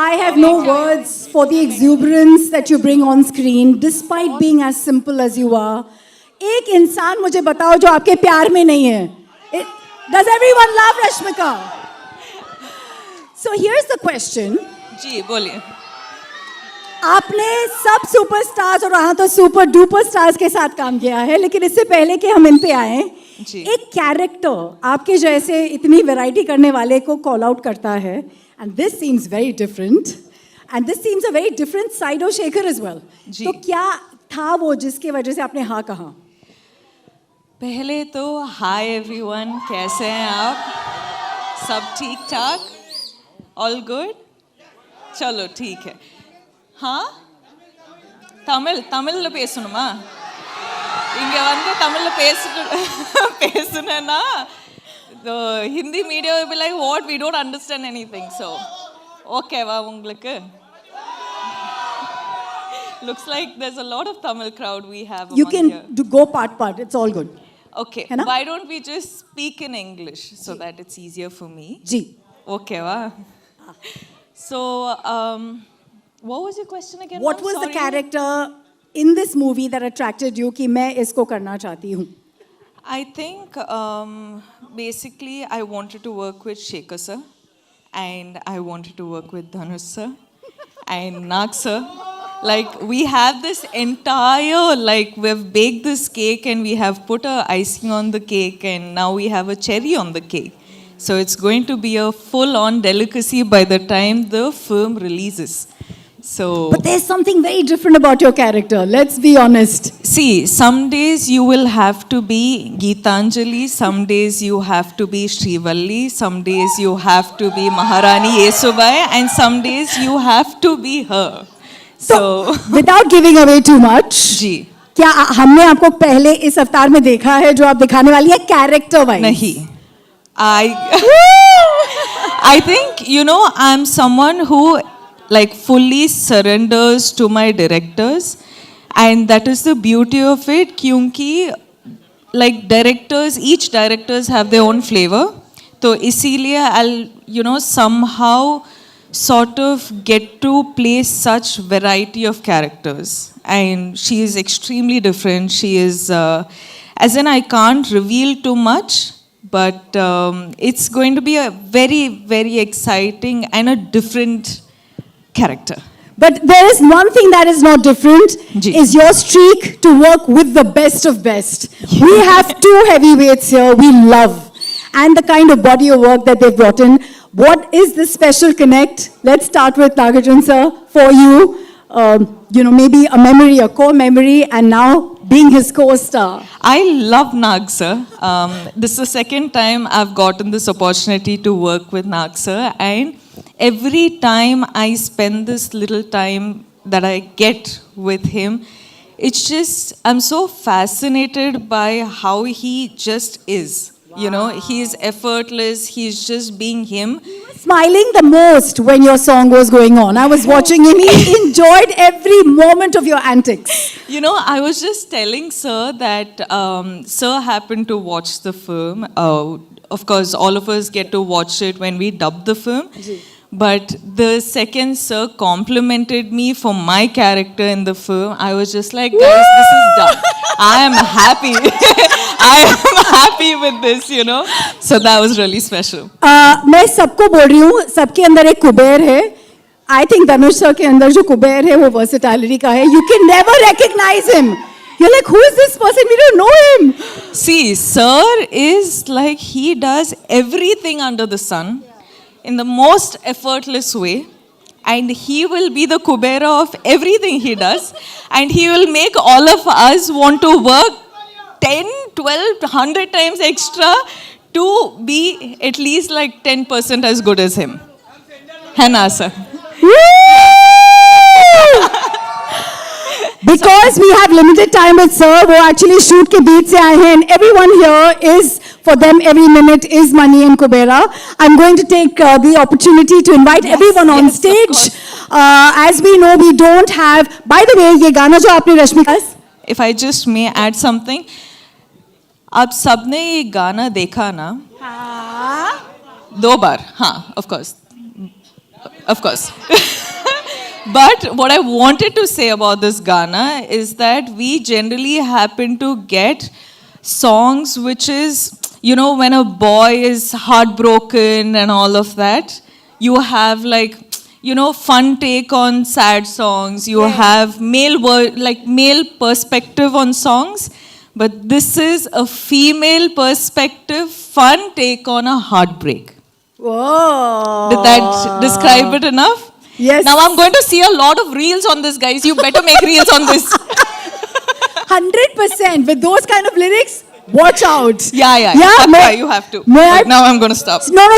I have no words for the exuberance that you bring on screen, despite being as simple as you are. एक इंसान मुझे बताओ जो आपके प्यार में नहीं है. Does everyone love Rashmika? So here's the question. जी बोलिए. आपने सब सुपरस्टार्स और वहाँ तो सुपर डुपर स्टार्स के साथ काम किया है, लेकिन इससे पहले कि हम इन पे आए, एक कैरेक्टर आपके जैसे इतनी वैरायटी करने वाले को कॉल आउट करता है, and this seems very different, and this seems a very different side of Shekhar as well. तो क्या था वो जिसके वजह से आपने हाँ कहा? पहले तो हाय एवरीवन, कैसे हैं आप? सब ठीक ठाक? All good? चलो ठीक है. हाँ, தமிழ்ல பேசணுமா? இங்க வந்து தமிழ்ல பேசுனா the Hindi media will be like, what, we don't understand anything. So okay வா உங்களுக்கு? Looks like there's a lot of Tamil crowd we have among You can here. go part, it's all good. Okay, why don't we just speak in English so that it's easier for me? Ji. Okay va? So what was your question again? What was the character in this movie that attracted you कि मैं इसको करना चाहती हूँ? I think basically I wanted to work with Shekhar sir, and I wanted to work with Dhanush sir and Nag sir. Like we have this entire, like we've baked this cake and we have put a icing on the cake and now we have a cherry on the cake. So it's going to be a full-on delicacy by the time the film releases. So, but there's something very different about your character. Let's be honest. See, some days you will have to be Geetanjali, some days you have to be Srivalli, some days you have to be Maharani Yesubai, and some days you have to be her. So, without giving away too much, जी, क्या हमने आपको पहले इस अवतार में देखा है जो आप दिखाने वाली है कैरेक्टर वाइज? नहीं. I think, you know, I'm someone who like fully surrenders to my directors, and that is the beauty of it, kyunki like directors, each directors have their own flavor, so isliye I'll, you know, somehow sort of get to play such variety of characters, and she is extremely different. She is as in I can't reveal too much, but it's going to be a very, very exciting and a different character. But there is one thing that is not different, is your streak to work with the best of best. We have two heavyweights here we love, and the kind of body of work that they've brought in. What is the special connect? Let's start with Nagarjun sir. For you, you know, maybe a memory, a core memory, and now being his co-star. I love Nag sir. This is the second time I've gotten this opportunity to work with Nag sir, and every time I spend this little time that I get with him, it's just, I'm so fascinated by how he just is. Wow. You know, he's effortless, he's just being him. Smiling the most when your song was going on. I was watching him, he enjoyed every moment of your antics. You know, I was just telling sir that sir happened to watch the film. Of course, all of us get to watch it when we dub the film. But the second sir complimented me for my character in the film, I was just like, guys, this is done. I am happy. I am happy with this, you know. So that was really special. मैं सबको बोल रही हूँ, सबके अंदर एक कुबेर है. I think Dhanush sir के अंदर जो कुबेर है वो versatility का है. You can never recognize him. You're like, who is this person? We don't know him. See, sir is like, he does everything under the sun in the most effortless way, and he will be the Kubera of everything he does, and he will make all of us want to work 10, 12, 100 times extra to be at least like 10% as good as him. Hana sir. Because we have limited time with sir, वो actually shoot के बीच से आए हैं, and everyone here is, for them every minute is money in Kubera. I'm going to take the opportunity to invite everyone on stage. As we know, we don't have, by the way, ये गाना जो आपने Rashmika, if I just may add something, आप सबने ये गाना देखा ना? हाँ, 2 बार, हाँ, of course. of course. But what I wanted to say about this Gana is that we generally happen to get songs which is, you know, when a boy is heartbroken and all of that, you have like, you know, fun take on sad songs. You have male perspective on songs. But this is a female perspective, fun take on a heartbreak. Whoa. Did that describe it enough? Yes. Now I'm going to see a lot of reels on this, guys. You better make reels on this. 100% with those kind of lyrics. Watch out. Yeah. Yeah, That's may- why you have to. may I- But now I'm going to stop. No,